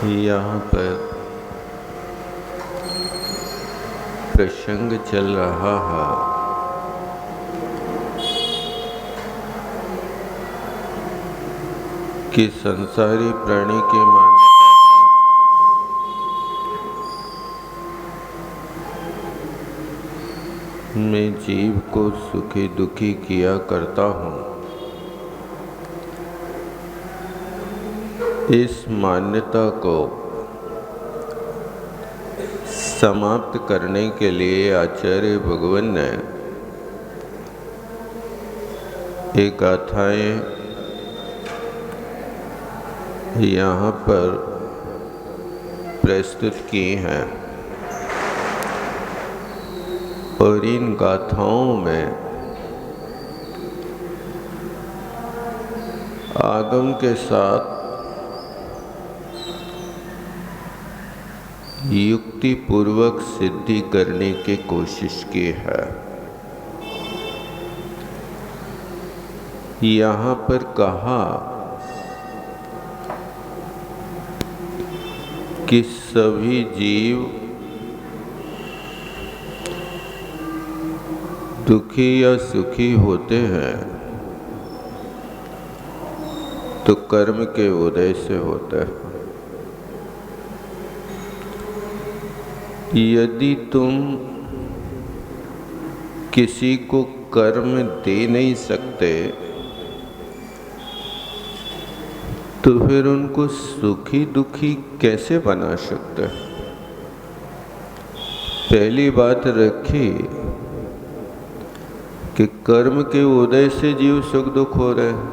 यहाँ पर प्रसंग चल रहा है कि संसारी प्राणी की मान्यता है मैं जीव को सुखी दुखी किया करता हूँ। इस मान्यता को समाप्त करने के लिए आचार्य भगवान ने एक गाथाएं यहाँ पर प्रस्तुत की हैं और इन गाथाओं में आगम के साथ युक्ति पूर्वक सिद्धि करने की कोशिश की है। यहाँ पर कहा कि सभी जीव दुखी या सुखी होते हैं तो कर्म के उदय से होता है। यदि तुम किसी को कर्म दे नहीं सकते तो फिर उनको सुखी दुखी कैसे बना सकते? पहली बात रखी कि कर्म के उदय से जीव सुख दुख हो रहे हैं।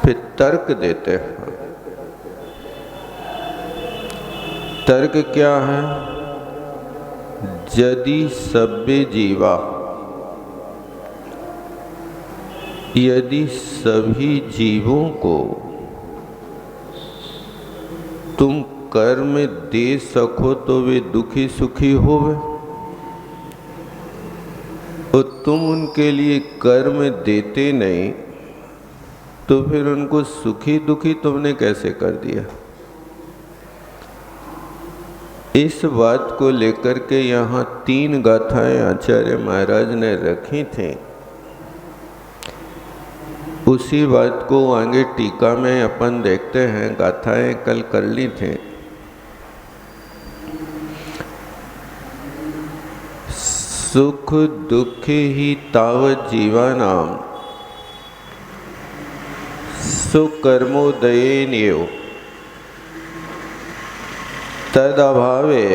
फिर तर्क देते हैं। तर्क क्या है? यदि सभ्य जीवा, यदि सभी जीवों को तुम कर्म दे सको तो वे दुखी सुखी होवे, और तुम उनके लिए कर्म देते नहीं तो फिर उनको सुखी दुखी तुमने कैसे कर दिया? इस बात को लेकर के यहाँ 3 गाथाएं आचार्य महाराज ने रखी थी। उसी बात को आगे टीका में अपन देखते हैं। गाथाएं कल कर ली थी। सुख दुख ही तावत जीवानाम सुकर्मोदयेनैव तद अभावे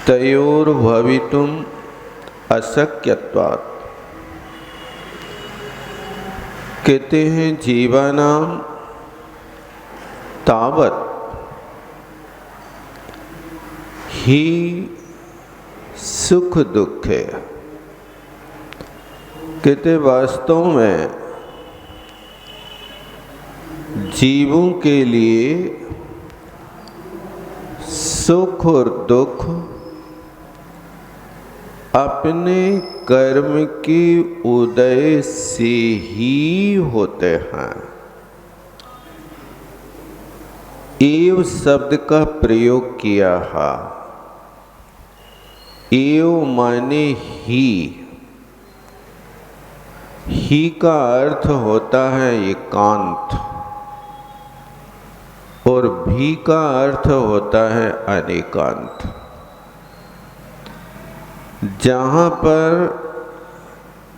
तयोर्भवितुम् अशक्यत्वात्। कहते हैं जीवानाम तावत ही सुख दुख है। कहते वास्तव में जीवों के लिए सुख और दुख अपने कर्म की उदय से ही होते हैं। एव शब्द का प्रयोग किया है। एव माने ही का अर्थ होता है एकांत और भी का अर्थ होता है अनेकांत। जहाँ पर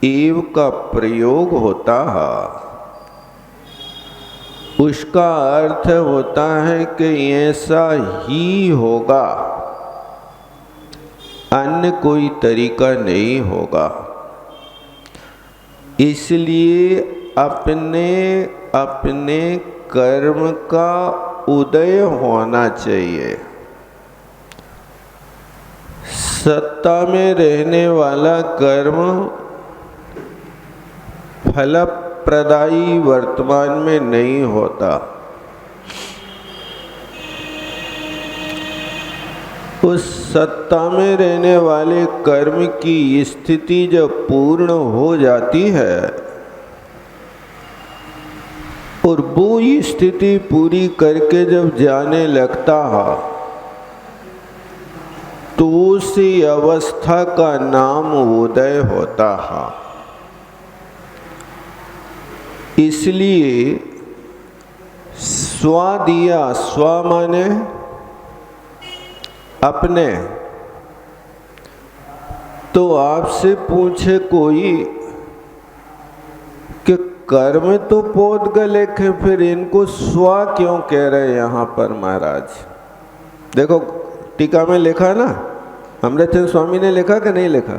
एव का प्रयोग होता है उसका अर्थ होता है कि ऐसा ही होगा, अन्य कोई तरीका नहीं होगा। इसलिए अपने अपने कर्म का उदय होना चाहिए। सत्ता में रहने वाला कर्म फलप्रदायी वर्तमान में नहीं होता। उस सत्ता में रहने वाले कर्म की स्थिति जब पूर्ण हो जाती है और वो स्थिति पूरी करके जब जाने लगता है तो उसी अवस्था का नाम उदय होता है। इसलिए स्व दिया, स्व माने अपने। तो आपसे पूछे कोई कि कर्म तो पौद्गलिक है, फिर इनको स्व क्यों कह रहे यहाँ पर महाराज? देखो टीका में लिखा ना, अमृतचंद स्वामी ने लिखा कि नहीं लिखा?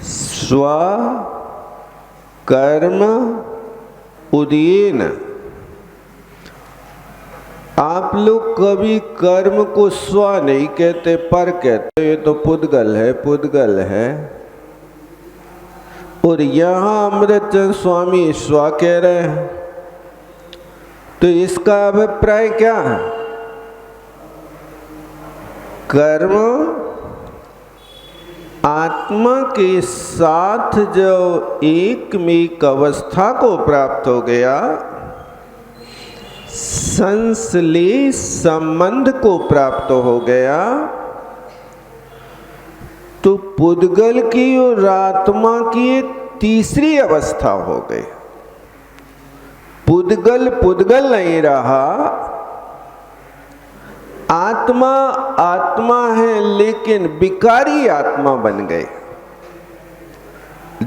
स्व कर्म उदयेन। आप लोग कभी कर्म को स्व नहीं कहते, पर कहते ये तो पुद्गल है, पुद्गल है। और यहाँ अमृतचंद स्वामी स्व कह रहे हैं, तो इसका अभिप्राय क्या है? कर्म आत्मा के साथ जो एकमेक अवस्था को प्राप्त हो गया, संश्लेष संबंध को प्राप्त हो गया, तो पुद्गल की और आत्मा की एक तीसरी अवस्था हो गई। पुद्गल पुद्गल नहीं रहा, आत्मा आत्मा है लेकिन विकारी आत्मा बन गए।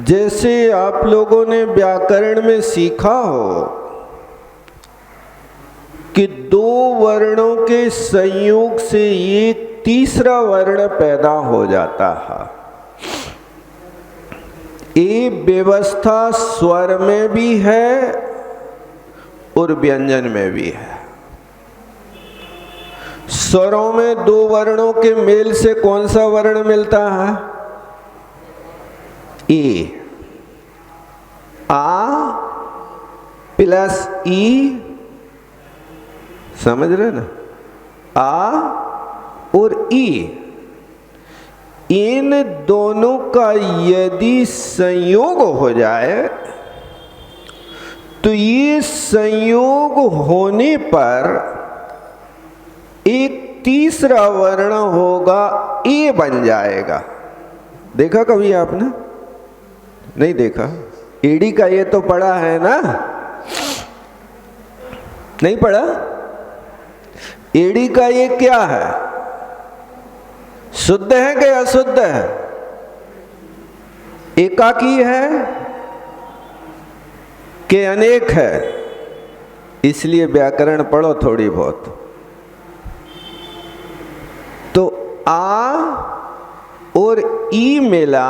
जैसे आप लोगों ने व्याकरण में सीखा हो कि दो वर्णों के संयोग से एक तीसरा वर्ण पैदा हो जाता है। ये व्यवस्था स्वर में भी है और व्यंजन में भी है। स्वरों में दो वर्णों के मेल से कौन सा वर्ण मिलता है? ए। आ प्लस ई, समझ रहे ना? आ और ई, इन दोनों का यदि संयोग हो जाए तो ये संयोग होने पर एक तीसरा वर्ण होगा, ए बन जाएगा। देखा कभी आपने? नहीं देखा? एडी का ये तो पढ़ा है ना? नहीं पढ़ा? एडी का ये क्या है? शुद्ध है कि अशुद्ध है? एकाकी है कि अनेक है? इसलिए व्याकरण पढ़ो थोड़ी बहुत। तो आ और ई मिला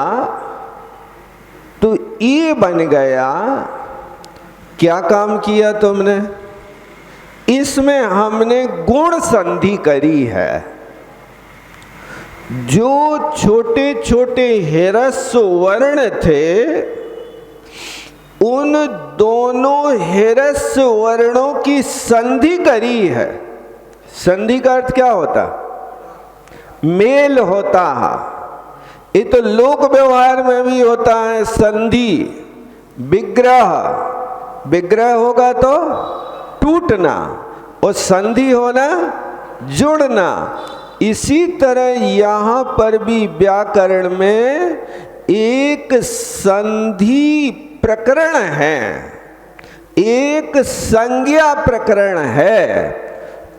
तो ई बन गया। क्या काम किया तुमने? इसमें हमने गुण संधि करी है। जो छोटे छोटे ह्रस्व वर्ण थे, उन दोनों ह्रस्व वर्णों की संधि करी है। संधि का अर्थ क्या होता? मेल होता है। ये तो लोक व्यवहार में भी होता है संधि। विग्रह, विग्रह होगा तो टूटना और संधि होना जुड़ना। इसी तरह यहाँ पर भी व्याकरण में एक संधि प्रकरण है, एक संज्ञा प्रकरण है।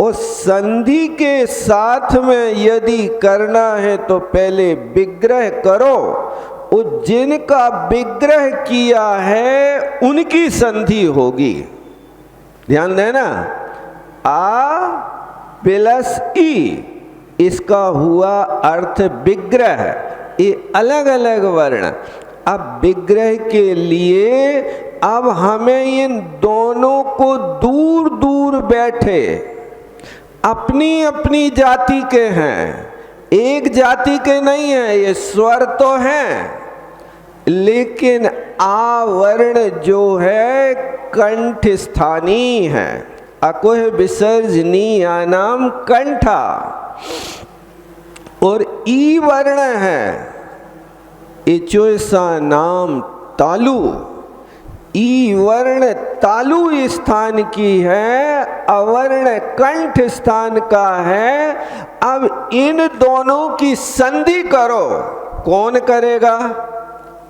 और संधि के साथ में यदि करना है तो पहले विग्रह करो, और जिनका विग्रह किया है उनकी संधि होगी। ध्यान देना, आ प्लस ई, इसका हुआ अर्थ विग्रह। ये अलग अलग वर्ण। अब विग्रह के लिए अब हमें इन दोनों को दूर दूर बैठे, अपनी अपनी जाति के हैं, एक जाति के नहीं है। ये स्वर तो हैं, लेकिन आ वर्ण जो है कंठ स्थानीय है। अकुह विसर्जनीयानाम कंठा। और ई वर्ण है इचोसा नाम तालु। ई वर्ण तालु स्थान की है, अवर्ण कंठ स्थान का है। अब इन दोनों की संधि करो। कौन करेगा?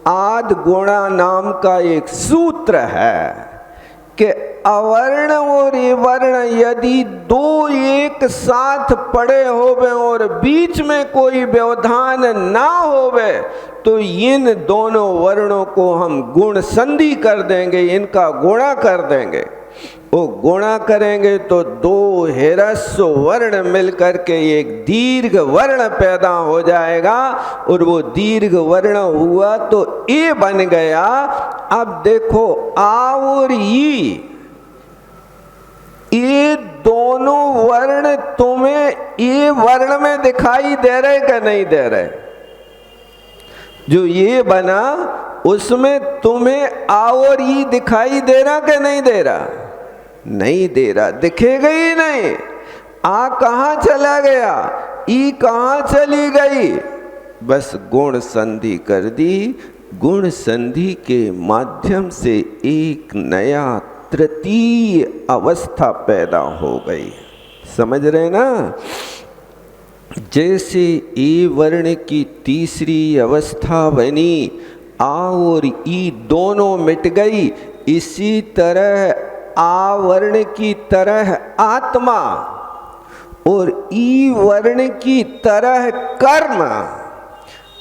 आद गुणा नाम का एक सूत्र है कि अवर्ण और ये वर्ण यदि दो एक साथ पड़े होवे और बीच में कोई व्यवधान ना होवे तो इन दोनों वर्णों को हम गुण संधि कर देंगे, इनका गुणा कर देंगे। वो गुणा करेंगे तो दो ह्रस्व वर्ण मिलकर के एक दीर्घ वर्ण पैदा हो जाएगा और वो दीर्घ वर्ण हुआ तो ए बन गया। अब देखो आ और ई, ये दोनों वर्ण तुम्हें ये वर्ण में दिखाई दे रहे कि नहीं दे रहे? जो ये बना उसमें तुम्हें आ और ई दिखाई दे रहा कि नहीं दे रहा? नहीं दे रहा, दिखेगा ही नहीं। आ कहाँ चला गया, ई कहाँ चली गई? बस गुण संधि कर दी। गुण संधि के माध्यम से एक नया तृतीय अवस्था पैदा हो गई। समझ रहे ना? जैसे ए वर्ण की तीसरी अवस्था बनी, आ और ई दोनों मिट गई, इसी तरह आ वर्ण की तरह आत्मा और ई वर्ण की तरह कर्म,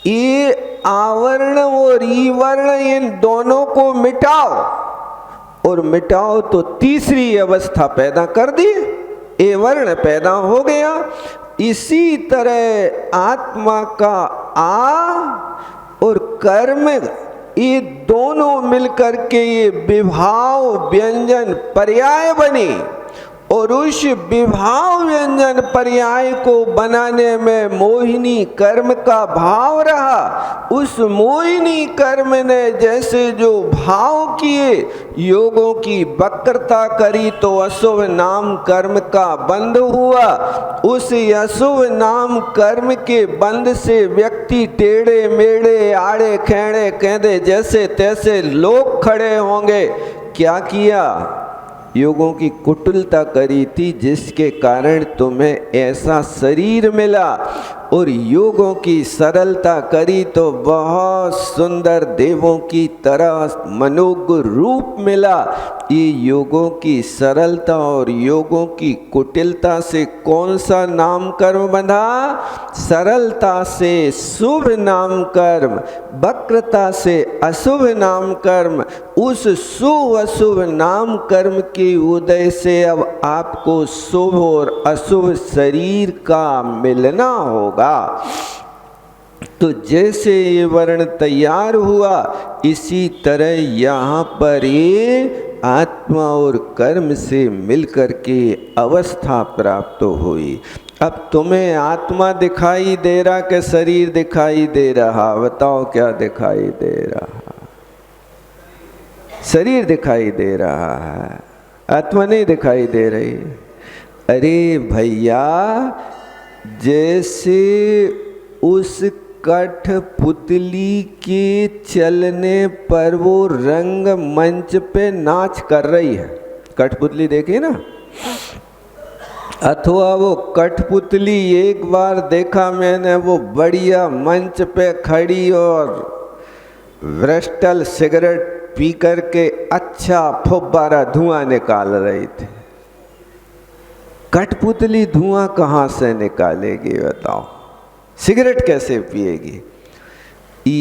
ये आवर्ण और ई वर्ण इन दोनों को मिटाओ और मिटाओ तो तीसरी अवस्था पैदा कर दी, ए वर्ण पैदा हो गया। इसी तरह आत्मा का आ और कर्म ये दोनों मिलकर के ये विभाव व्यंजन पर्याय बनी और उस विभाव व्यंजन पर्याय को बनाने में मोहिनी कर्म का भाव रहा। उस मोहिनी कर्म ने जैसे जो भाव किए, योगों की वक्रता करी तो अशुभ नाम कर्म का बंध हुआ। उस अशुभ नाम कर्म के बंध से व्यक्ति टेढ़े मेढ़े आड़े खेड़े कहते जैसे तैसे लोग खड़े होंगे। क्या किया? योगों की कुटिलता करी थी जिसके कारण तुम्हें ऐसा शरीर मिला, और योगों की सरलता करी तो बहुत सुंदर देवों की तरह मनोज्ञ रूप मिला। ये योगों की सरलता और योगों की कुटिलता से कौन सा नाम कर्म बंधा? सरलता से शुभ नाम कर्म, वक्रता से अशुभ नाम कर्म। उस शुभ अशुभ नाम कर्म के उदय से अब आपको शुभ और अशुभ शरीर का मिलना होगा। तो जैसे ये वर्ण तैयार हुआ, इसी तरह यहाँ पर ये आत्मा और कर्म से मिलकर के अवस्था प्राप्त हुई। अब तुम्हें आत्मा दिखाई दे रहा कि शरीर दिखाई दे रहा? बताओ क्या दिखाई दे रहा? शरीर दिखाई दे रहा है, आत्मा नहीं दिखाई दे रही। अरे भैया, जैसे उस कठपुतली के चलने पर वो रंग मंच पे नाच कर रही है, कठपुतली देखी ना? अथवा वो कठपुतली एक बार देखा मैंने, वो बढ़िया मंच पे खड़ी और ब्रिस्टल सिगरेट पी करके अच्छा फुब्बारा धुआं निकाल रही थी। कठपुतली धुआं कहाँ से निकालेगी बताओ? सिगरेट कैसे पिएगी?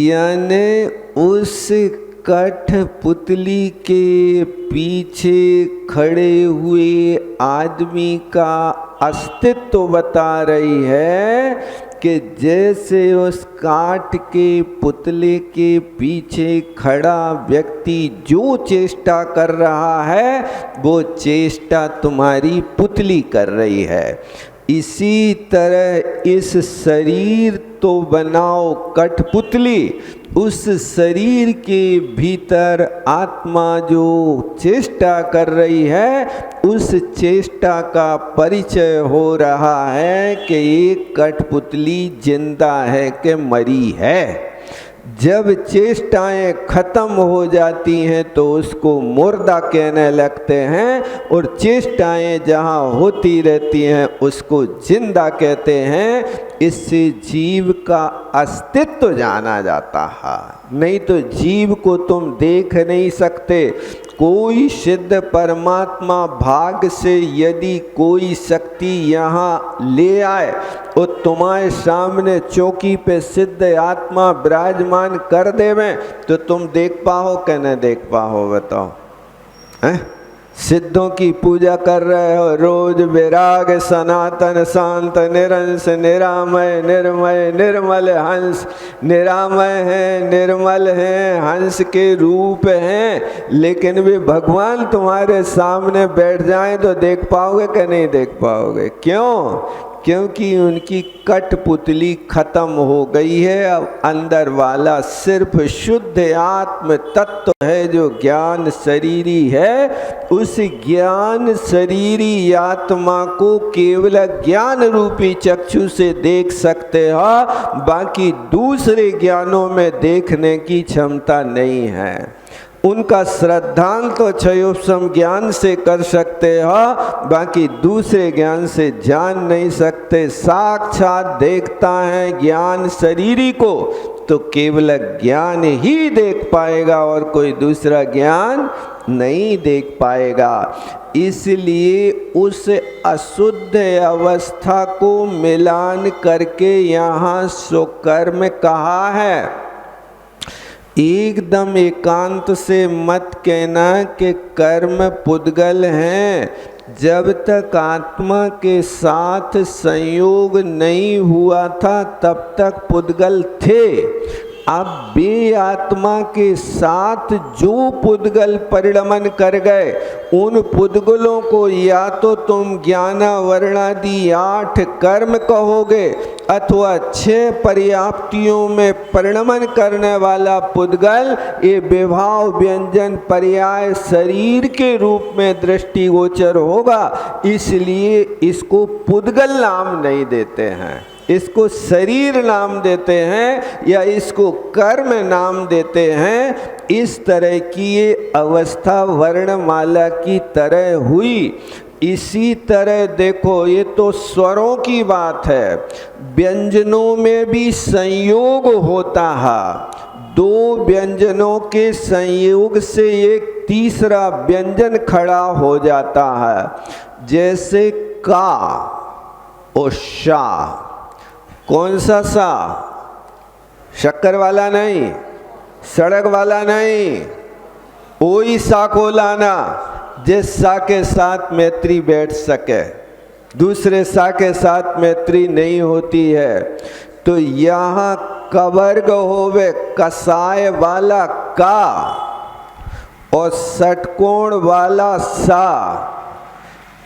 यानी उस कठपुतली के पीछे खड़े हुए आदमी का अस्तित्व बता रही है कि जैसे उस काठ के पुतले के पीछे खड़ा व्यक्ति जो चेष्टा कर रहा है, वो चेष्टा तुम्हारी पुतली कर रही है। इसी तरह इस शरीर तो बनाओ कठपुतली, उस शरीर के भीतर आत्मा जो चेष्टा कर रही है, उस चेष्टा का परिचय हो रहा है कि ये कठपुतली जिंदा है कि मरी है। जब चेष्टाएं खत्म हो जाती हैं तो उसको मुर्दा कहने लगते हैं, और चेष्टाएं जहाँ होती रहती हैं उसको जिंदा कहते हैं। इससे जीव का अस्तित्व जाना जाता है। नहीं तो जीव को तुम देख नहीं सकते। कोई सिद्ध परमात्मा भाग से यदि कोई शक्ति यहाँ ले आए और तुम्हारे सामने चौकी पे सिद्ध आत्मा विराजमान कर देवे तो तुम देख पाओ कि न देख पाओ? बताओ। हैं? सिद्धों की पूजा कर रहे हो रोज, विराग सनातन शांत निरंश निरामय निर्मय निर्मल हंस। निरामय है, निर्मल है, हंस के रूप हैं, लेकिन वे भगवान तुम्हारे सामने बैठ जाएं तो देख पाओगे कि नहीं देख पाओगे? क्यों? क्योंकि उनकी कठपुतली खत्म हो गई है। अब अंदर वाला सिर्फ शुद्ध आत्म तत्व है जो ज्ञान शरीरी है। उस ज्ञान शरीरी आत्मा को केवल ज्ञान रूपी चक्षु से देख सकते हो, बाकी दूसरे ज्ञानों में देखने की क्षमता नहीं है। उनका श्रद्धांत तो क्षयोपम ज्ञान से कर सकते हो, बाकी दूसरे ज्ञान से जान नहीं सकते। साक्षात देखता है ज्ञान शरीरी को तो केवल ज्ञान ही देख पाएगा और कोई दूसरा ज्ञान नहीं देख पाएगा। इसलिए उस अशुद्ध अवस्था को मिलान करके यहाँ सुकर्म कहा है। एकदम एकांत से मत कहना कि कर्म पुद्गल हैं। जब तक आत्मा के साथ संयोग नहीं हुआ था तब तक पुद्गल थे। अब बे आत्मा के साथ जो पुद्गल परिणमन कर गए उन पुद्गलों को या तो तुम ज्ञानावर्णादि 8 कर्म कहोगे अथवा 6 पर्याप्तियों में परिणमन करने वाला पुद्गल ये विभाव व्यंजन पर्याय शरीर के रूप में दृष्टिगोचर होगा। इसलिए इसको पुद्गल नाम नहीं देते हैं, इसको शरीर नाम देते हैं या इसको कर्म नाम देते हैं। इस तरह की ये अवस्था वर्णमाला की तरह हुई। इसी तरह देखो, ये तो स्वरों की बात है, व्यंजनों में भी संयोग होता है। 2 व्यंजनों के संयोग से एक तीसरा व्यंजन खड़ा हो जाता है। जैसे का और शा। कौन सा सा? शक्कर वाला नहीं, सड़क वाला नहीं, वही सा को लाना जिस सा के साथ मैत्री बैठ सके, दूसरे सा के साथ मैत्री नहीं होती है। तो यहाँ कवर्ग होवे कसाय वाला का और षटकोण वाला सा।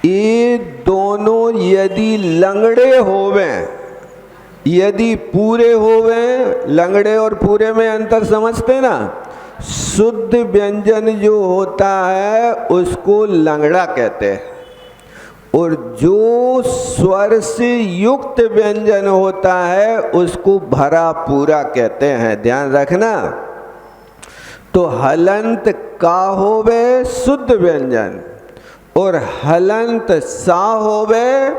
ये दोनों यदि लंगड़े होवे, यदि पूरे होवे, लंगड़े और पूरे में अंतर समझते ना। शुद्ध व्यंजन जो होता है उसको लंगड़ा कहते हैं, और जो स्वर से युक्त व्यंजन होता है उसको भरा पूरा कहते हैं। ध्यान रखना। तो हलंत का होवे शुद्ध व्यंजन और हलंत सा होवे,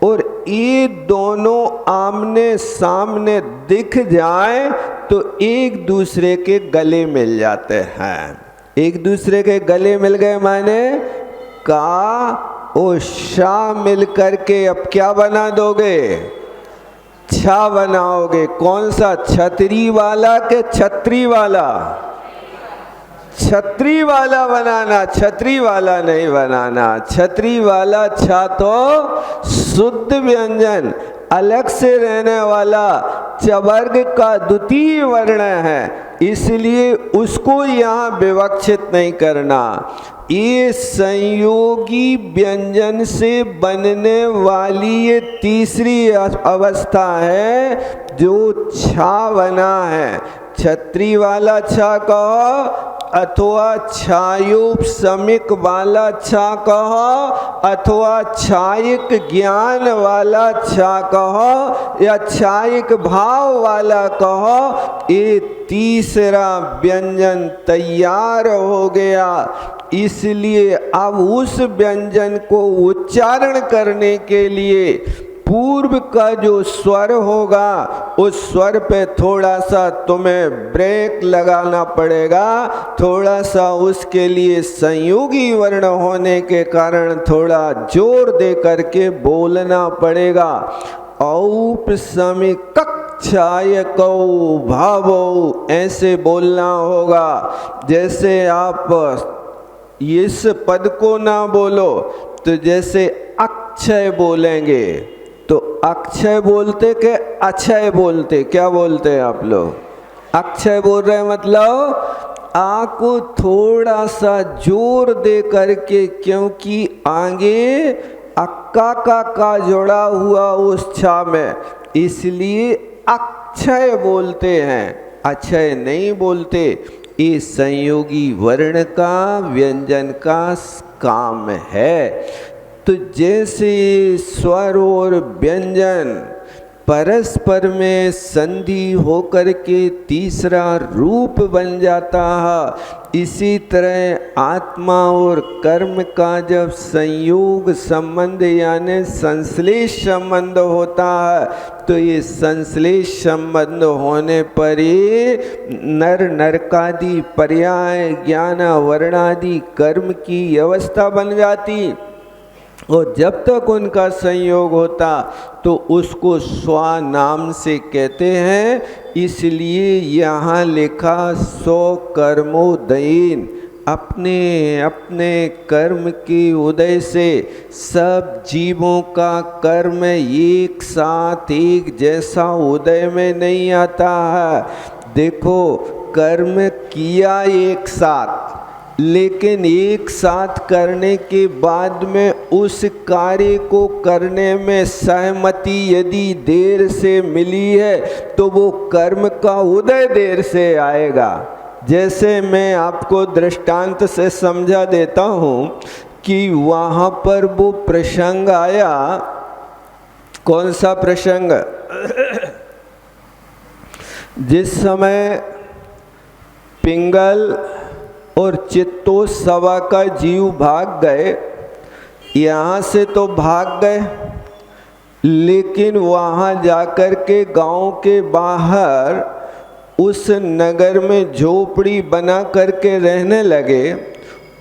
और ये दोनों आमने सामने दिख जाए तो एक दूसरे के गले मिल जाते हैं। एक दूसरे के गले मिल गए माने का और शा मिल करके अब क्या बना दोगे? छा बनाओगे। कौन सा? छतरी वाला के छतरी वाला? छतरी वाला बनाना, छतरी वाला नहीं बनाना। छतरी वाला छा तो शुद्ध व्यंजन, अलग से रहने वाला चवर्ग का द्वितीय वर्ण है, इसलिए उसको यहाँ विवक्षित नहीं करना। ये संयोगी व्यंजन से बनने वाली ये तीसरी अवस्था है जो छा बना है। छतरी वाला छा कहो अथवा छायोपशमिक वाला छा कहो अथवा छायिक ज्ञान वाला छा कहो या छायिक भाव वाला कहो, ये तीसरा व्यंजन तैयार हो गया। इसलिए अब उस व्यंजन को उच्चारण करने के लिए पूर्व का जो स्वर होगा उस स्वर पे थोड़ा सा तुम्हें ब्रेक लगाना पड़ेगा, थोड़ा सा उसके लिए संयोगी वर्ण होने के कारण थोड़ा जोर दे करके बोलना पड़ेगा। औपसमिक छायकौ भावौ ऐसे बोलना होगा। जैसे आप इस पद को ना बोलो तो जैसे अक्षय बोलेंगे तो अक्षय बोलते के अक्षय बोलते, क्या बोलते हैं आप लोग? अक्षय बोल रहे हैं, मतलब आ को थोड़ा सा जोर दे करके, क्योंकि आगे अक्का का जोड़ा हुआ उस छा में, इसलिए अक्षय बोलते हैं, अक्षय नहीं बोलते। ये संयोगी वर्ण का व्यंजन का काम है। तो जैसे स्वर और व्यंजन परस्पर में संधि होकर के तीसरा रूप बन जाता है, इसी तरह आत्मा और कर्म का जब संयोग संबंध यानी संश्लेष संबंध होता है, तो ये संश्लेष संबंध होने पर ही नर नरकादि पर्याय ज्ञान वर्णादि कर्म की अवस्था बन जाती। और जब तक उनका संयोग होता तो उसको स्वा नाम से कहते हैं। इसलिए यहाँ लिखा सो कर्मोदयीन, अपने अपने कर्म के उदय से सब जीवों का कर्म एक साथ एक जैसा उदय में नहीं आता है। देखो, कर्म किया एक साथ, लेकिन एक साथ करने के बाद में उस कार्य को करने में सहमति यदि देर से मिली है तो वो कर्म का उदय देर से आएगा। जैसे मैं आपको दृष्टांत से समझा देता हूँ कि वहाँ पर वो प्रसंग आया, कौन सा प्रसंग? जिस समय पिंगल और चित्तोत्सवा का जीव भाग गए, यहाँ से तो भाग गए, लेकिन वहाँ जाकर के गांव के बाहर उस नगर में झोपड़ी बना करके रहने लगे।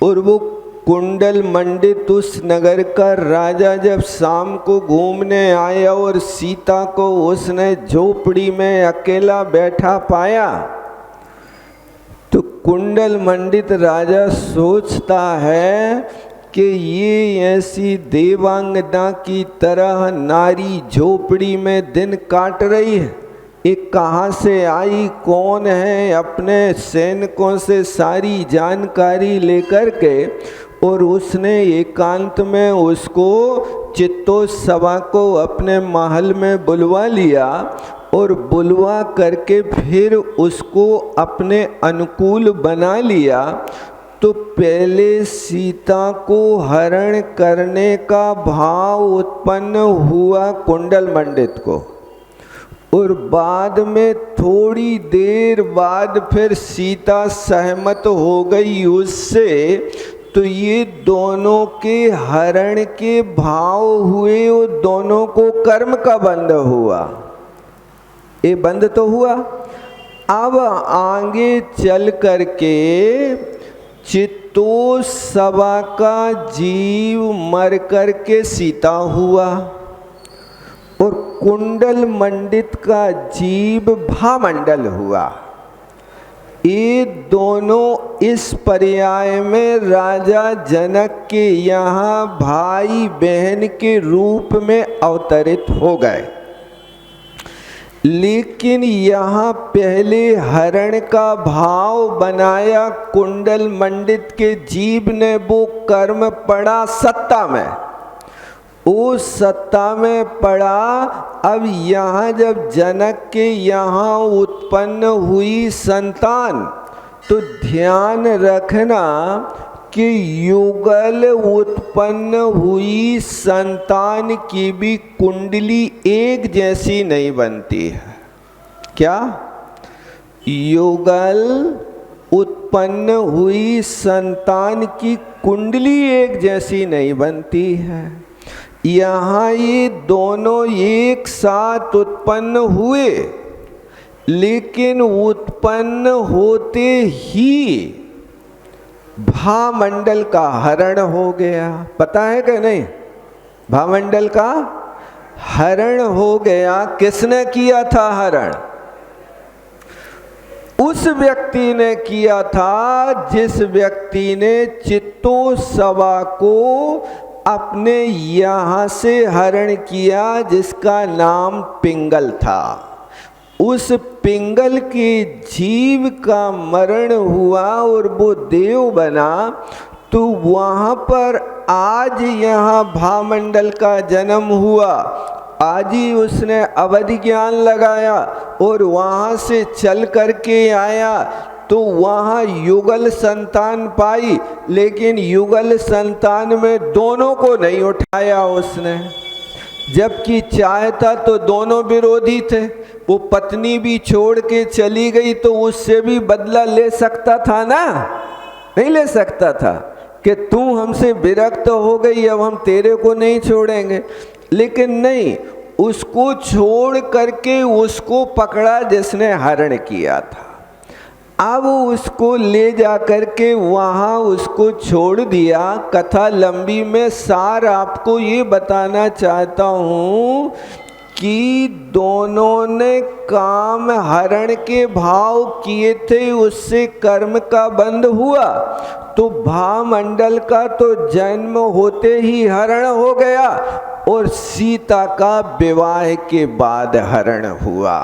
और वो कुंडल मंडित उस नगर का राजा जब शाम को घूमने आया और सीता को उसने झोपड़ी में अकेला बैठा पाया, तो कुंडल मंडित राजा सोचता है कि ये ऐसी देवांगना की तरह नारी झोपड़ी में दिन काट रही है, ये कहाँ से आई, कौन है, अपने सैनिकों से सारी जानकारी लेकर के और उसने एकांत में उसको चित्तोत्सवा को अपने महल में बुलवा लिया। और बुलवा करके फिर उसको अपने अनुकूल बना लिया। तो पहले सीता को हरण करने का भाव उत्पन्न हुआ कुंडल मंडित को, और बाद में थोड़ी देर बाद फिर सीता सहमत हो गई उससे। तो ये दोनों के हरण के भाव हुए, वो दोनों को कर्म का बंध हुआ। ये बंद तो हुआ। अब आगे चल करके चित्तोत्सवा का जीव मर करके सीता हुआ और कुंडल मंडित का जीव भामंडल हुआ। ये दोनों इस पर्याय में राजा जनक के यहाँ भाई बहन के रूप में अवतरित हो गए। लेकिन यहाँ पहले हरण का भाव बनाया कुंडल मंडित के जीव ने, वो कर्म पड़ा सत्ता में, उस सत्ता में पड़ा। अब यहाँ जब जनक के यहाँ उत्पन्न हुई संतान, तो ध्यान रखना कि युगल उत्पन्न हुई संतान की भी कुंडली एक जैसी नहीं बनती है। क्या? युगल उत्पन्न हुई संतान की कुंडली एक जैसी नहीं बनती है। यहाँ ये दोनों एक साथ उत्पन्न हुए, लेकिन उत्पन्न होते ही भामंडल का हरण हो गया। पता है कि नहीं? भामंडल का हरण हो गया। किसने किया था हरण? उस व्यक्ति ने किया था जिस व्यक्ति ने चित्तोत्सवा को अपने यहाँ से हरण किया, जिसका नाम पिंगल था। उस पिंगल के जीव का मरण हुआ और वो देव बना, तो वहाँ पर आज यहाँ भामंडल का जन्म हुआ। आज ही उसने अवधि ज्ञान लगाया और वहाँ से चल करके आया, तो वहाँ युगल संतान पाई, लेकिन युगल संतान में दोनों को नहीं उठाया उसने। जबकि चाहता तो दोनों विरोधी थे। वो पत्नी भी छोड़ के चली गई तो उससे भी बदला ले सकता था ना? नहीं ले सकता था कि तू हमसे विरक्त हो गई, अब हम तेरे को नहीं छोड़ेंगे। लेकिन नहीं, उसको छोड़ करके उसको पकड़ा जिसने हरण किया था। अब उसको ले जा करके वहाँ उसको छोड़ दिया। कथा लंबी में सार आपको ये बताना चाहता हूँ कि दोनों ने काम हरण के भाव किए थे, उससे कर्म का बंध हुआ। तो भामंडल का तो जन्म होते ही हरण हो गया और सीता का विवाह के बाद हरण हुआ।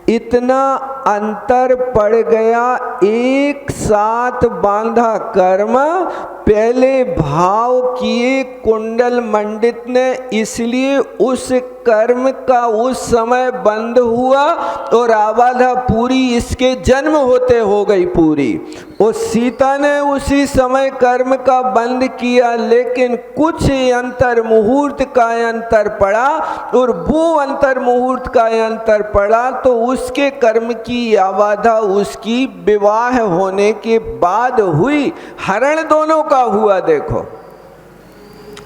इतना अंतर पड़ गया। एक साथ बांधा कर्म, पहले भाव किए कुंडल मंडित ने, इसलिए उस कर्म का उस समय बंद हुआ और आबाधा पूरी इसके जन्म होते हो गई पूरी। और सीता ने उसी समय कर्म का बंद किया, लेकिन कुछ अंतर मुहूर्त का अंतर पड़ा, और वो अंतर मुहूर्त का अंतर पड़ा तो उसके कर्म की आबाधा उसकी विवाह होने के बाद हुई। हरण दोनों का हुआ, देखो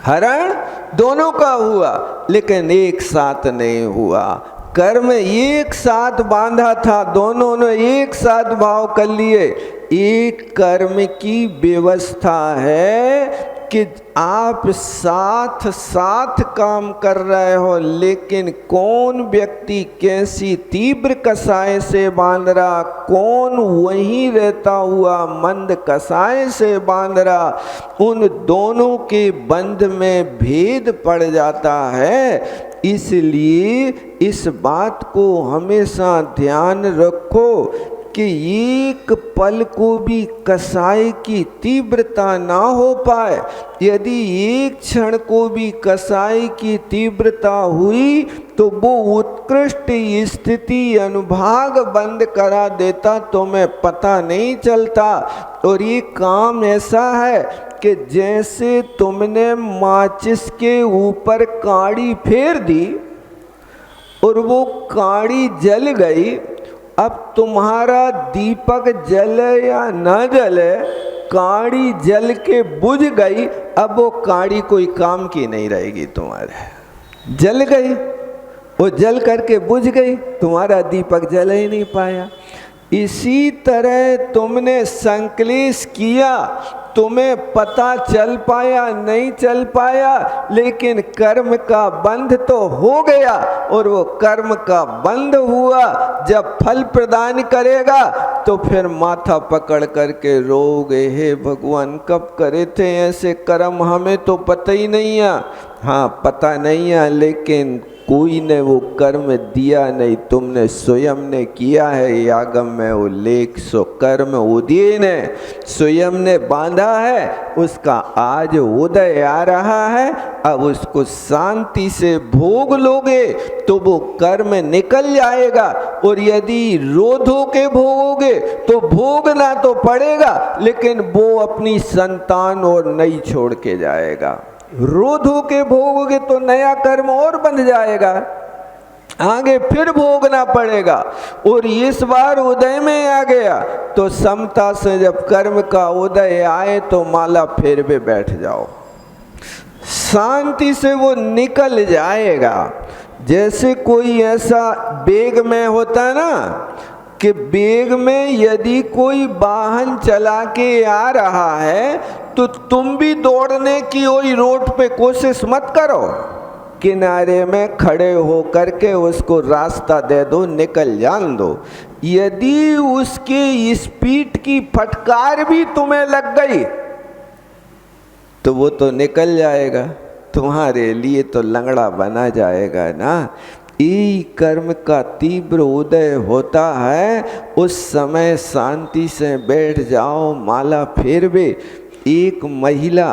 हरण दोनों का हुआ, लेकिन एक साथ नहीं हुआ। कर्म एक साथ बांधा था, दोनों ने एक साथ भाव कर लिए। एक कर्म की व्यवस्था है कि आप साथ साथ काम कर रहे हो, लेकिन कौन व्यक्ति कैसी तीव्र कसाय से बांध रहा, कौन वहीं रहता हुआ मंद कसाय से बांध रहा, उन दोनों के बंध में भेद पड़ जाता है। इसलिए इस बात को हमेशा ध्यान रखो कि एक पल को भी कसाय की तीव्रता ना हो पाए। यदि एक क्षण को भी कसाय की तीव्रता हुई तो वो उत्कृष्ट स्थिति अनुभाग बंद करा देता, तुम्हें पता नहीं चलता। और ये काम ऐसा है कि जैसे तुमने माचिस के ऊपर काड़ी फेर दी और वो काड़ी जल गई, अब तुम्हारा दीपक जले या न जले, काड़ी जल के बुझ गई, अब वो काड़ी कोई काम की नहीं रहेगी तुम्हारे। जल गई, वो जल करके बुझ गई, तुम्हारा दीपक जल ही नहीं पाया। इसी तरह तुमने संकलेश किया, तुम्हें पता चल पाया नहीं चल पाया, लेकिन कर्म का बंध तो हो गया। और वो कर्म का बंध हुआ, जब फल प्रदान करेगा तो फिर माथा पकड़ करके रोगे, हे भगवान कब करे थे ऐसे कर्म, हमें तो पता ही नहीं है। हाँ पता नहीं है, लेकिन कोई ने वो कर्म दिया नहीं, तुमने स्वयं ने किया है। यागम में उल्लेख सो कर्म उदय ने, स्वयं ने बांधा है, उसका आज उदय आ रहा है। अब उसको शांति से भोग लोगे तो वो कर्म निकल जाएगा, और यदि रोधो के भोगोगे तो भोगना तो पड़ेगा, लेकिन वो अपनी संतान और नहीं छोड़ के जाएगा। रोधो के भोगोगे तो नया कर्म और बन जाएगा, आगे फिर भोगना पड़ेगा। और इस बार उदय में आ गया तो समता से जब कर्म का उदय आए तो माला फेर पे बैठ जाओ, शांति से वो निकल जाएगा। जैसे कोई ऐसा बेग में होता है ना, कि बेग में यदि कोई वाहन चला के आ रहा है तो तुम भी दौड़ने की वही रोड पे कोशिश मत करो, किनारे में खड़े हो करके उसको रास्ता दे दो, निकल जान दो। यदि उसके स्पीड की फटकार भी तुम्हें लग गई तो वो तो निकल जाएगा, तुम्हारे लिए तो लंगड़ा बना जाएगा ना। ई कर्म का तीव्र उदय होता है, उस समय शांति से बैठ जाओ, माला फेरवे। एक महिला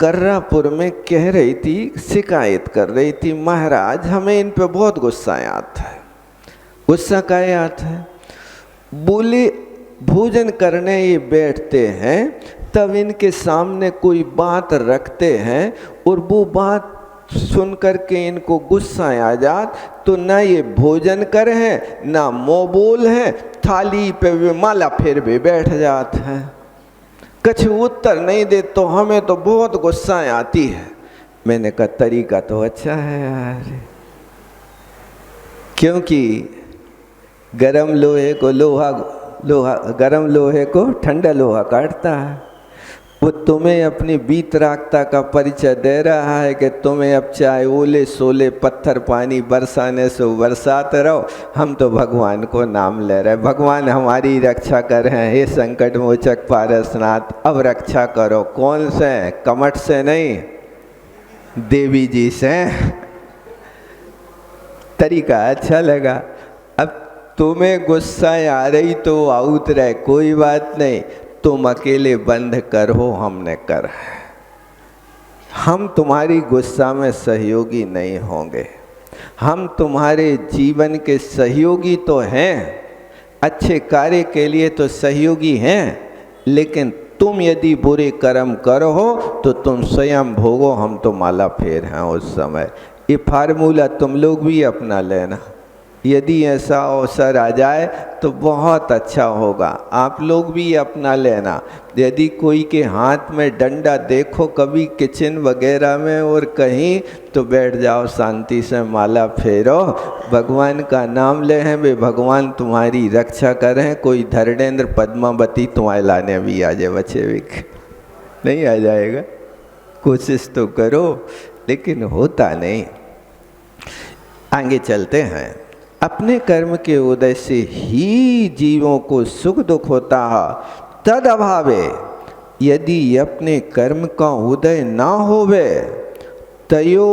कर्रापुर में कह रही थी, शिकायत कर रही थी, महाराज हमें इन पे बहुत गुस्सा आता है। गुस्सा काहे आता है? बोले भोजन करने ये बैठते हैं, तब इनके सामने कोई बात रखते हैं और वो बात सुन करके इनको गुस्सा आ जात, तो ना ये भोजन कर हैं ना मुँह बोल हैं, थाली पे वे माला फेर भी बैठ जात हैं, कुछ उत्तर नहीं दे, तो हमें तो बहुत गुस्सा आती है। मैंने कहा तरीका तो अच्छा है यार, क्योंकि गरम लोहे को गरम लोहे को ठंडा लोहा काटता है। वो तुम्हें अपनी वीतरागता का परिचय दे रहा है कि तुम्हें अब चाहे ओले सोले पत्थर पानी बरसाने से बरसाते रहो, हम तो भगवान को नाम ले रहे, भगवान हमारी रक्षा कर रहे हैं। हे संकट मोचक पारसनाथ, अब रक्षा करो। कौन से? कमठ से नहीं, देवी जी से। तरीका अच्छा लगा। अब तुम्हें गुस्सा आ रही तो आउत रहे, कोई बात नहीं, तुम अकेले बंद करो, हमने कर। हम तुम्हारी गुस्सा में सहयोगी नहीं होंगे, हम तुम्हारे जीवन के सहयोगी तो हैं, अच्छे कार्य के लिए तो सहयोगी हैं, लेकिन तुम यदि बुरे कर्म करो तो तुम स्वयं भोगो, हम तो माला फेर हैं उस समय। ये फार्मूला तुम लोग भी अपना लेना। यदि ऐसा अवसर आ जाए तो बहुत अच्छा होगा, आप लोग भी अपना लेना। यदि कोई के हाथ में डंडा देखो कभी किचन वगैरह में और कहीं, तो बैठ जाओ, शांति से माला फेरो, भगवान का नाम ले हैं, वे भगवान तुम्हारी रक्षा करें। कोई धरणेन्द्र पद्मावती तुम्हारे लाने भी आ जाए, बचे भी नहीं आ जाएगा, कोशिश तो करो, लेकिन होता नहीं। आगे चलते हैं। अपने कर्म के उदय से ही जीवों को सुख दुख होता है, तद अभावे यदि अपने कर्म का उदय ना होवे तयो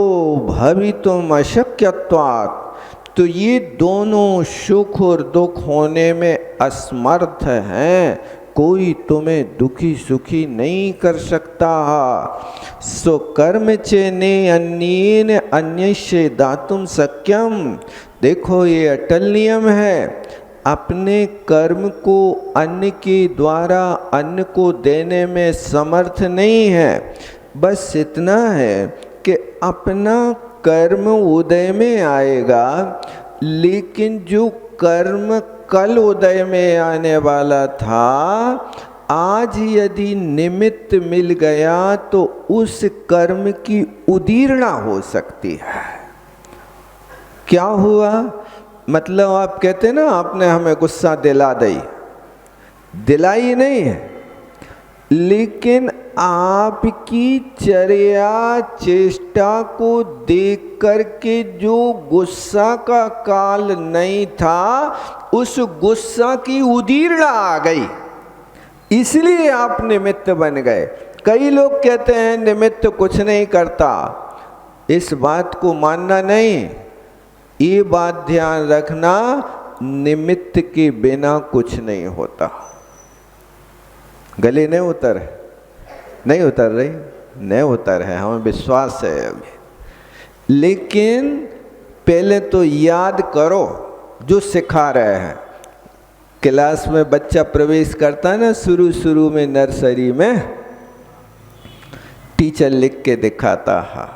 भवितुम अशक्यत्वात्, तो ये दोनों सुख और दुख होने में असमर्थ हैं, कोई तुम्हें दुखी सुखी नहीं कर सकता। सो कर्म चेने अन्येन अन्यस्य दातुम शक्यम। देखो ये अटल नियम है, अपने कर्म को अन्य के द्वारा अन्य को देने में समर्थ नहीं है। बस इतना है कि अपना कर्म उदय में आएगा, लेकिन जो कर्म कल उदय में आने वाला था, आज यदि निमित्त मिल गया तो उस कर्म की उदीर्णा हो सकती है। क्या हुआ? मतलब आप कहते ना आपने हमें गुस्सा दिला दिलाई नहीं है, लेकिन आपकी चर्या चेष्टा को देख करके जो गुस्सा का काल नहीं था, उस गुस्सा की उदीर्णा आ गई, इसलिए आप निमित्त बन गए। कई लोग कहते हैं निमित्त कुछ नहीं करता, इस बात को मानना नहीं। ये बात ध्यान रखना, निमित्त के बिना कुछ नहीं होता। गले नहीं उतर है, नहीं उतर रही, नहीं उतर है, हमें विश्वास है अभी। लेकिन पहले तो याद करो जो सिखा रहे हैं। क्लास में बच्चा प्रवेश करता है ना, शुरू शुरू में नर्सरी में, टीचर लिख के दिखाता है,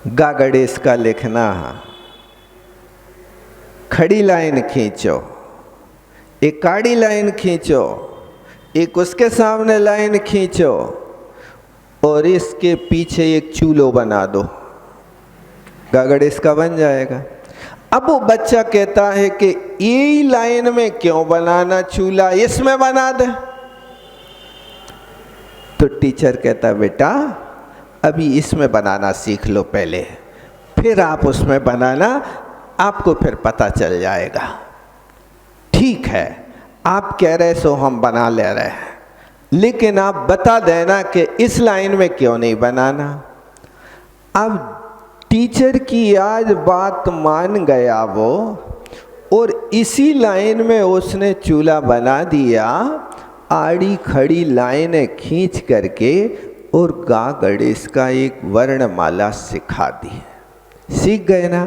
गा गणेश का लिखना है, खड़ी लाइन खींचो, एक आड़ी लाइन खींचो, एक उसके सामने लाइन खींचो और इसके पीछे एक चूलो बना दो, गा गणेश का बन जाएगा। अब वो बच्चा कहता है कि ये लाइन में क्यों बनाना चूल्हा, इसमें बना दे। तो टीचर कहता बेटा अभी इसमें बनाना सीख लो पहले, फिर आप उसमें बनाना, आपको फिर पता चल जाएगा। ठीक है, आप कह रहे सो हम बना ले रहे हैं, लेकिन आप बता देना कि इस लाइन में क्यों नहीं बनाना। अब टीचर की आज बात मान गया वो, और इसी लाइन में उसने चूल्हा बना दिया, आड़ी खड़ी लाइनें खींच करके, और गा गणेश का एक वर्णमाला सिखा दी। सीख गए ना।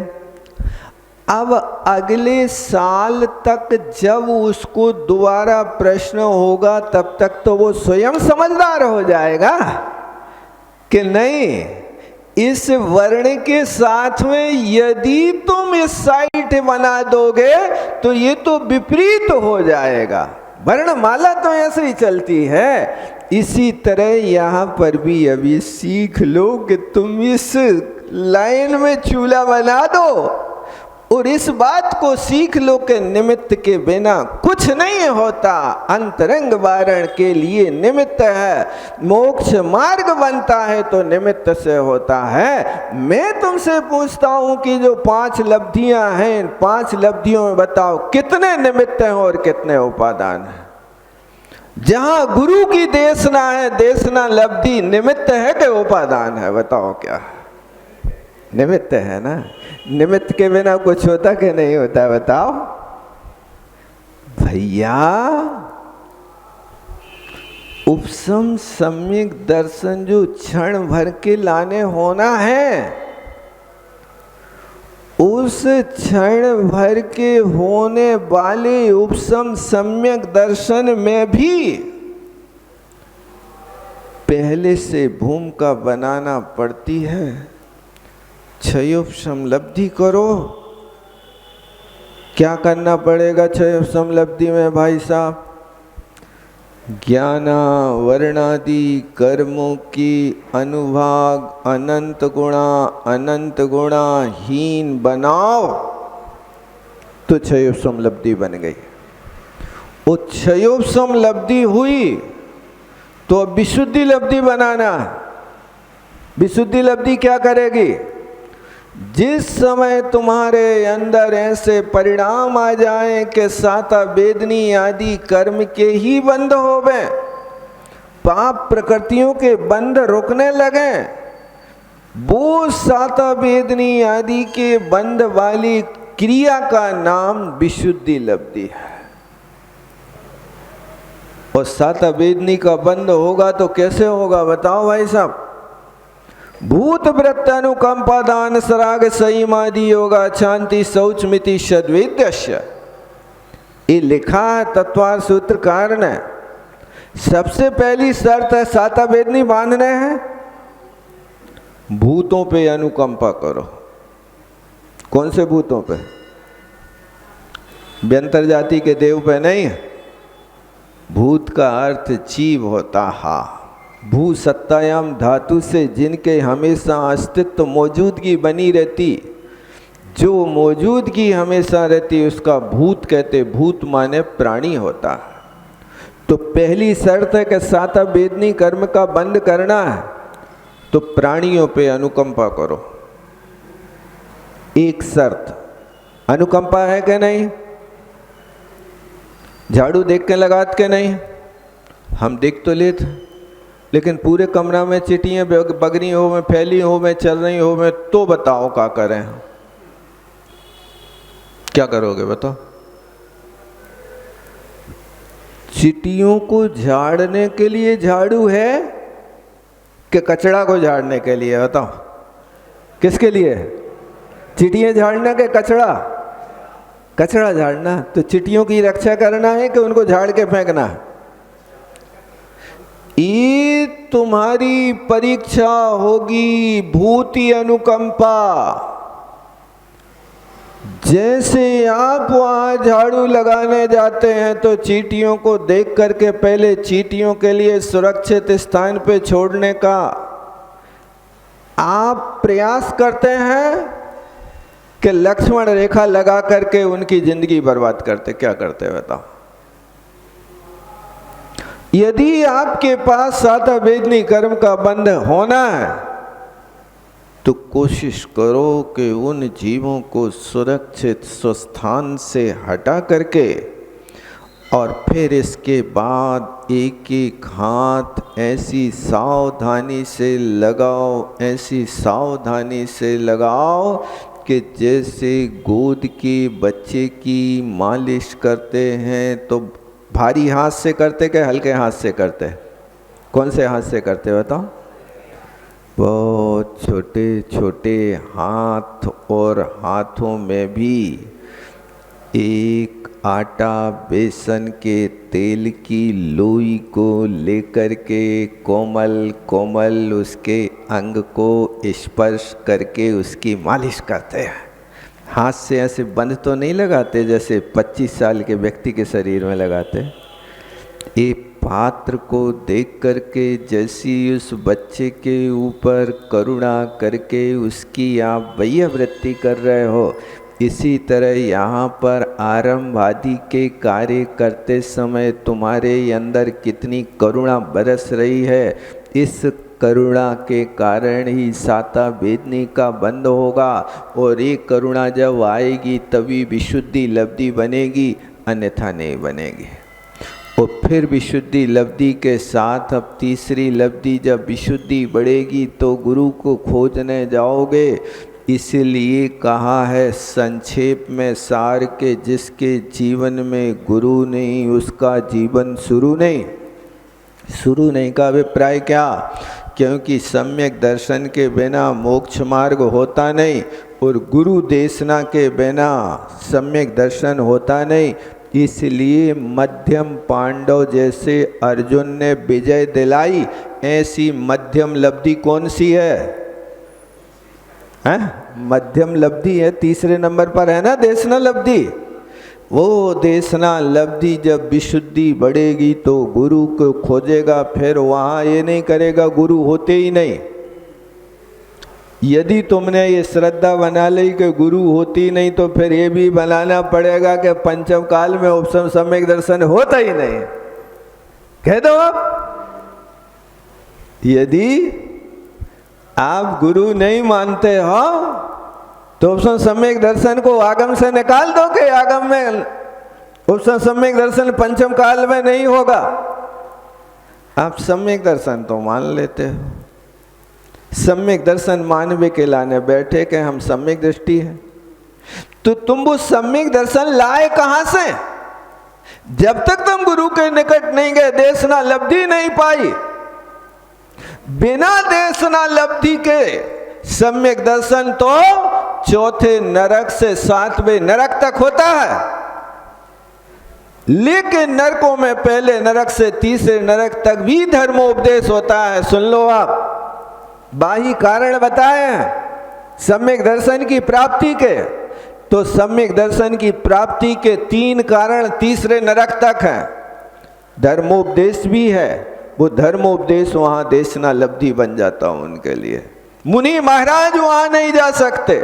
अब अगले साल तक जब उसको दोबारा प्रश्न होगा, तब तक तो वो स्वयं समझदार हो जाएगा कि नहीं, इस वर्ण के साथ में यदि तुम इस साइड बना दोगे तो ये तो विपरीत हो जाएगा। वर्णमाला तो ऐसे ही चलती है। इसी तरह यहाँ पर भी अभी सीख लो कि तुम इस लाइन में चूल्हा बना दो, और इस बात को सीख लो कि निमित्त के बिना कुछ नहीं होता। अंतरंग वारण के लिए निमित्त है, मोक्ष मार्ग बनता है तो निमित्त से होता है। मैं तुमसे पूछता हूं कि जो 5 लब्धियां हैं, इन 5 लब्धियों में बताओ कितने निमित्त हैं और कितने उपादान हैं। जहां गुरु की देशना है, देशना लब्धि निमित्त है कि उपादान है, बताओ क्या निमित्त है ना। निमित्त के बिना कुछ होता कि नहीं होता, बताओ भैया। उपसम सम्यक दर्शन जो क्षण भर के लाने होना है, उस क्षण भर के होने वाले उपसम सम्यक दर्शन में भी पहले से भूमिका बनाना पड़ती है। क्षयोपशम लब्धि करो। क्या करना पड़ेगा क्षयोपशम लब्धि में भाई साहब? ज्ञाना वर्णादि कर्मों की अनुभाग अनंत गुणा हीन बनाओ तो क्षयोपशम लब्धि बन गई। वो क्षयोपशम लब्धि हुई तो विशुद्धि लब्धि बनाना। विशुद्धि लब्धि क्या करेगी? जिस समय तुम्हारे अंदर ऐसे परिणाम आ जाएं कि साता वेदनी आदि कर्म के ही बंध होवे, पाप प्रकृतियों के बंध रुकने लगे, वो साता वेदनी आदि के बंध वाली क्रिया का नाम विशुद्धि लब्धि है। और साता वेदनी का बंध होगा तो कैसे होगा बताओ भाई साहब? भूत वृत्त अनुकंपा दान सराग संयमादि योगा शांति शौच मिति सद्वेद्यस्य, ये लिखा है तत्वार सूत्रकार ने। सबसे पहली शर्त है साता वेदनी बांधने हैं, भूतों पे अनुकंपा करो। कौन से भूतों पे? व्यंतर जाति के देव पे नहीं। भूत का अर्थ जीव होता है। भू सत्तायाम धातु से जिनके हमेशा अस्तित्व मौजूदगी बनी रहती, जो मौजूदगी हमेशा रहती उसका भूत कहते। भूत माने प्राणी होता। तो पहली शर्त है कि साता वेदनी कर्म का बंद करना है तो प्राणियों पे अनुकंपा करो। एक शर्त, अनुकंपा है कि नहीं? झाड़ू देख के लगात के नहीं? हम देख तो लेते, लेकिन पूरे कमरा में चिटियाँ बगरी हो में, फैली हो में, चल रही हो में, तो बताओ क्या करें? क्या करोगे बताओ? चींटियों को झाड़ने के लिए झाड़ू है कि कचरा को झाड़ने के लिए? बताओ किसके लिए? चींटियां झाड़ना के कचरा? कचरा झाड़ना। तो चींटियों की रक्षा करना है कि उनको झाड़ के फेंकना है? ये तुम्हारी परीक्षा होगी भूति अनुकंपा। जैसे आप वहां झाड़ू लगाने जाते हैं तो चींटियों को देख करके पहले चींटियों के लिए सुरक्षित स्थान पे छोड़ने का आप प्रयास करते हैं कि लक्ष्मण रेखा लगा करके उनकी जिंदगी बर्बाद करते? क्या करते बताओ? यदि आपके पास साता वेदनी कर्म का बंध होना है तो कोशिश करो कि उन जीवों को सुरक्षित स्वस्थान से हटा करके और फिर इसके बाद एक एक हाथ ऐसी सावधानी से लगाओ, ऐसी सावधानी से लगाओ कि जैसे गोद के बच्चे की मालिश करते हैं तो भारी हाथ से करते कि हल्के हाथ से करते? कौन से हाथ से करते बताओ? बहुत छोटे छोटे हाथ, और हाथों में भी एक आटा बेसन के तेल की लोई को लेकर के कोमल कोमल उसके अंग को स्पर्श करके उसकी मालिश करते हैं। हाथ से ऐसे बंध तो नहीं लगाते जैसे 25 साल के व्यक्ति के शरीर में लगाते। एक पात्र को देख करके जैसी उस बच्चे के ऊपर करुणा करके उसकी आप वैयावृत्ति कर रहे हो, इसी तरह यहाँ पर आरंभ आदि के कार्य करते समय तुम्हारे अंदर कितनी करुणा बरस रही है। इस करुणा के कारण ही साता वेदनी का बंध होगा, और ये करुणा जब आएगी तभी विशुद्धि लब्धि बनेगी, अन्यथा नहीं बनेगी। और फिर विशुद्धि लब्धि के साथ अब तीसरी लब्धि जब विशुद्धि बढ़ेगी तो गुरु को खोजने जाओगे। इसलिए कहा है संक्षेप में सार के, जिसके जीवन में गुरु नहीं उसका जीवन शुरू नहीं। शुरू नहीं का अभिप्राय क्या? क्योंकि सम्यक दर्शन के बिना मोक्ष मार्ग होता नहीं, और गुरु देशना के बिना सम्यक दर्शन होता नहीं। इसलिए मध्यम पांडव जैसे अर्जुन ने विजय दिलाई, ऐसी मध्यम लब्धि कौन सी है? मध्यम लब्धि है, तीसरे नंबर पर है ना देशना लब्धि। वो देशना लब्धि जब विशुद्धि बढ़ेगी तो गुरु को खोजेगा, फिर वहाँ ये नहीं करेगा गुरु होते ही नहीं। यदि तुमने ये श्रद्धा बना ली कि गुरु होती नहीं तो फिर ये भी बनाना पड़ेगा कि पंचम काल में उपसम सम्यक दर्शन होता ही नहीं। कह दो आप, यदि आप गुरु नहीं मानते हो तो उपसम सम्यक दर्शन को आगम से निकाल दो कि आगम में उपसम सम्यक दर्शन पंचम काल में नहीं होगा। आप सम्यक दर्शन तो मान लेते हो, सम्यक दर्शन मानवे के लाने बैठे कि हम सम्यक दृष्टि है, तो तुम वो सम्यक दर्शन लाए कहां से? जब तक तुम गुरु के निकट नहीं गए, देशना लब्धि नहीं पाई। बिना देशना लब्धि के सम्यक दर्शन तो चौथे नरक से 7वें नरक तक होता है, लेकिन नरकों में पहले नरक से तीसरे नरक तक भी धर्मोपदेश होता है। सुन लो आप, बाही कारण बताए हैं सम्यक दर्शन की प्राप्ति के, तो सम्यक दर्शन की प्राप्ति के 3 कारण तीसरे नरक तक हैं। धर्मोपदेश भी है, वो धर्मोपदेश वहां देशना लब्धि बन जाता हूं उनके लिए। मुनि महाराज वहां नहीं जा सकते,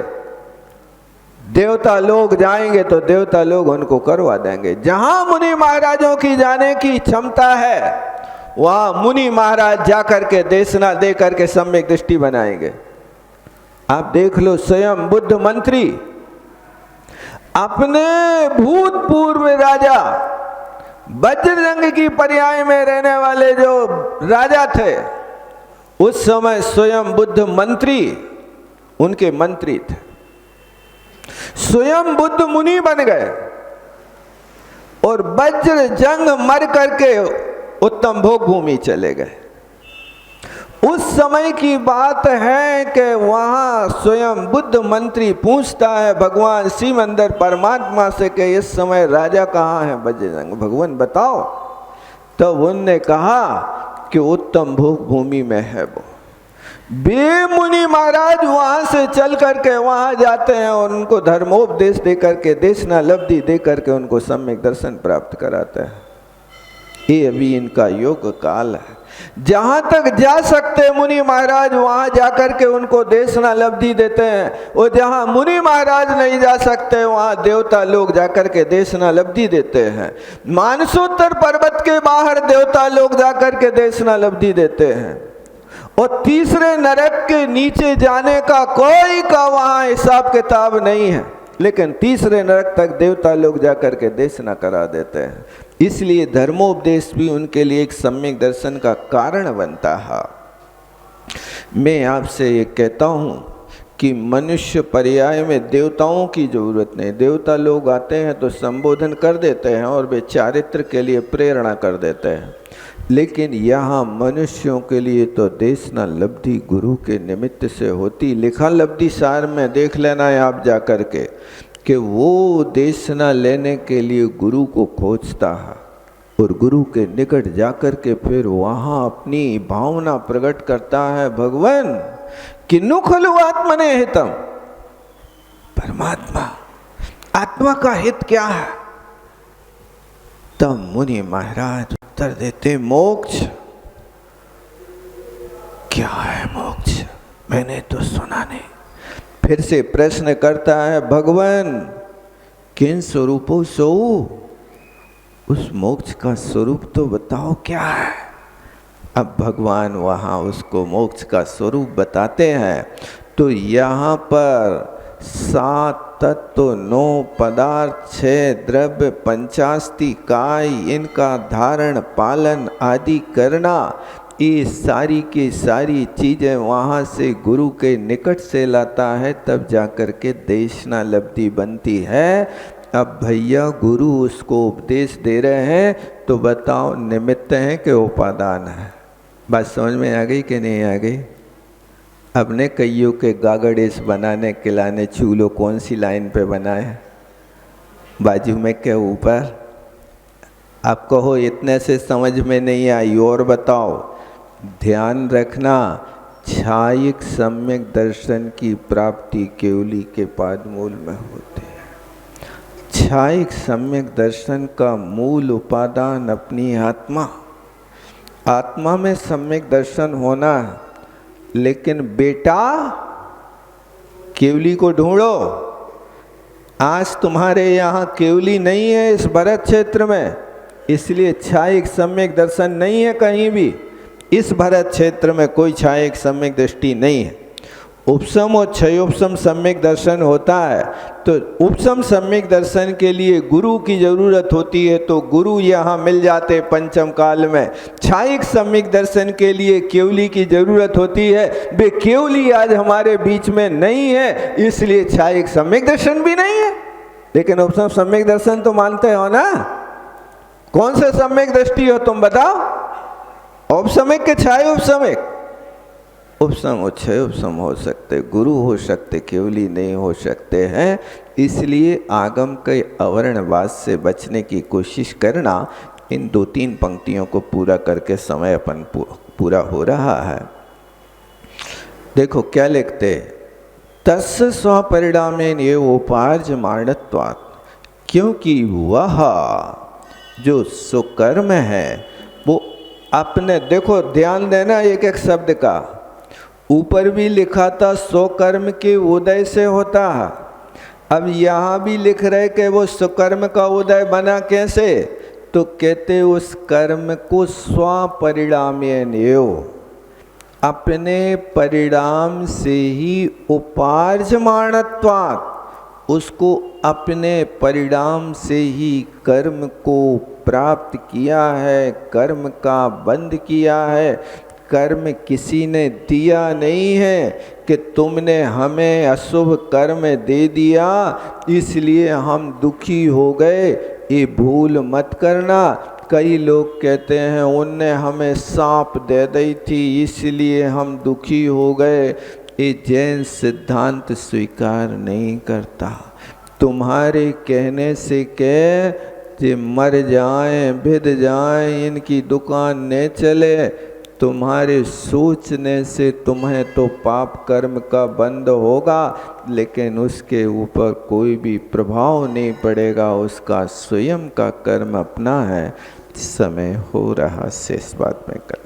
देवता लोग जाएंगे तो देवता लोग उनको करवा देंगे। जहां मुनि महाराजों की जाने की क्षमता है वहां मुनि महाराज जाकर के देशना दे करके सम्यक दृष्टि बनाएंगे। आप देख लो, स्वयं बुद्ध मंत्री अपने भूतपूर्व राजा वज्रजंग की पर्याय में रहने वाले जो राजा थे, उस समय स्वयं बुद्ध मंत्री उनके मंत्री थे। स्वयं बुद्ध मुनि बन गए और वज्र जंग मर करके उत्तम भोग भूमि चले गए। उस समय की बात है कि वहां स्वयं बुद्ध मंत्री पूछता है भगवान शिव अंदर परमात्मा से कि इस समय राजा कहाँ है वज्रजंग, भगवान बताओ। तब उनने कहा कि उत्तम भोग भूमि में है वो। वे मुनि महाराज वहां से चल करके वहां जाते हैं और उनको धर्मोपदेश दे करके, देशनालब्धि दे करके उनको सम्यक दर्शन प्राप्त कराते हैं। ये अभी इनका योग काल है। जहां तक जा सकते मुनि महाराज वहां जाकर के उनको देशनालब्धि देते हैं, और जहां मुनि महाराज नहीं जा सकते वहां देवता लोग जाकर के देशनालब्धि देते हैं। मानसोत्तर पर्वत के बाहर देवता लोग जाकर के देशनालब्धि देते हैं, और तीसरे नरक के नीचे जाने का कोई का वहां हिसाब किताब नहीं है, लेकिन तीसरे नरक तक देवता लोग जाकर के देशना करा देते हैं। इसलिए धर्मोपदेश भी उनके लिए एक सम्यक दर्शन का कारण बनता है। मैं आपसे ये कहता हूँ कि मनुष्य पर्याय में देवताओं की जरूरत नहीं। देवता लोग आते हैं तो संबोधन कर देते हैं और वे चारित्र के लिए प्रेरणा कर देते हैं, लेकिन यहाँ मनुष्यों के लिए तो देशना लब्धि गुरु के निमित्त से होती। लिखा लब्धि सार में देख लेना है आप जा कर के कि वो देशना लेने के लिए गुरु को खोजता है, और गुरु के निकट जाकर के फिर वहाँ अपनी भावना प्रकट करता है, भगवान किन्नु खलु आत्मने हितम, परमात्मा आत्मा का हित क्या है। तब मुनि महाराज उत्तर देते, मोक्ष। क्या है मोक्ष, मैंने तो सुना नहीं। फिर से प्रश्न करता है, भगवान किन स्वरूपों सो, उस मोक्ष का स्वरूप तो बताओ क्या है। अब भगवान वहाँ उसको मोक्ष का स्वरूप बताते हैं। तो यहाँ पर 7 तत्व, 9 पदार्थ, 6 द्रव्य, 85 काय, इनका धारण पालन आदि करना, ये सारी की सारी चीज़ें वहाँ से गुरु के निकट से लाता है, तब जाकर के देशनालब्धि बनती है। अब भैया गुरु उसको उपदेश दे रहे हैं तो बताओ निमित्त है कि उपादान है। बात समझ में आ गई कि नहीं आ गई? अपने कईयों के गागड़ेस बनाने खिलाने चूल्हो कौन सी लाइन पे बनाए, बाजू में के ऊपर? आप कहो इतने से समझ में नहीं आई, और बताओ। ध्यान रखना, छायिक सम्यक दर्शन की प्राप्ति केवली के पादमूल में होती है। छायिक सम्यक दर्शन का मूल उपादान अपनी आत्मा। आत्मा में सम्यक दर्शन होना है, लेकिन बेटा केवली को ढूंढो। आज तुम्हारे यहाँ केवली नहीं है इस भरत क्षेत्र में, इसलिए छायिक सम्यक दर्शन नहीं है कहीं भी। इस भरत क्षेत्र में कोई छायिक सम्यक दृष्टि नहीं है। उपसम और क्षयोपसम सम्यक दर्शन होता है, तो उपसम सम्यक दर्शन के लिए गुरु की जरूरत होती है, तो गुरु यहाँ मिल जाते पंचम काल में। छायिक सम्यक दर्शन के लिए केवली की जरूरत होती है, वे केवली आज हमारे बीच में नहीं है, इसलिए छायिक सम्यक दर्शन भी नहीं है। लेकिन उपसम सम्यक दर्शन तो मानते हो ना? कौन से सम्यक दृष्टि हो तुम बताओ? औपसमिक के छाय उपसमिक? उपसम और क्षय उपसम हो सकते, गुरु हो सकते, केवली नहीं हो सकते हैं। इसलिए आगम के अवर्णवाद से बचने की कोशिश करना। इन 2-3 पंक्तियों को पूरा करके समय अपन पूरा हो रहा है। देखो क्या लिखते, तस्य स्वपरिणामेन ये उपार्जमाणत्वात्, क्योंकि वह जो सुकर्म है वो अपने, देखो ध्यान देना एक एक शब्द का, ऊपर भी लिखा था स्वकर्म के उदय से होता है, अब यहाँ भी लिख रहे कि वो स्वकर्म का उदय बना कैसे, तो कहते उस कर्म को स्वपरिणामेन एव, अपने परिणाम से ही उपार्जमाणत्वात्, उसको अपने परिणाम से ही कर्म को प्राप्त किया है, कर्म का बंध किया है, कर्म किसी ने दिया नहीं है कि तुमने हमें अशुभ कर्म दे दिया इसलिए हम दुखी हो गए, ये भूल मत करना। कई लोग कहते हैं उनने हमें सांप दे दी थी इसलिए हम दुखी हो गए। ये जैन सिद्धांत स्वीकार नहीं करता। तुम्हारे कहने से जे मर जाएं, भिद जाएं, इनकी दुकान न चले, तुम्हारे सोचने से तुम्हें तो पाप कर्म का बंद होगा, लेकिन उसके ऊपर कोई भी प्रभाव नहीं पड़ेगा। उसका स्वयं का कर्म अपना है। समय हो रहा, शेष बात में कर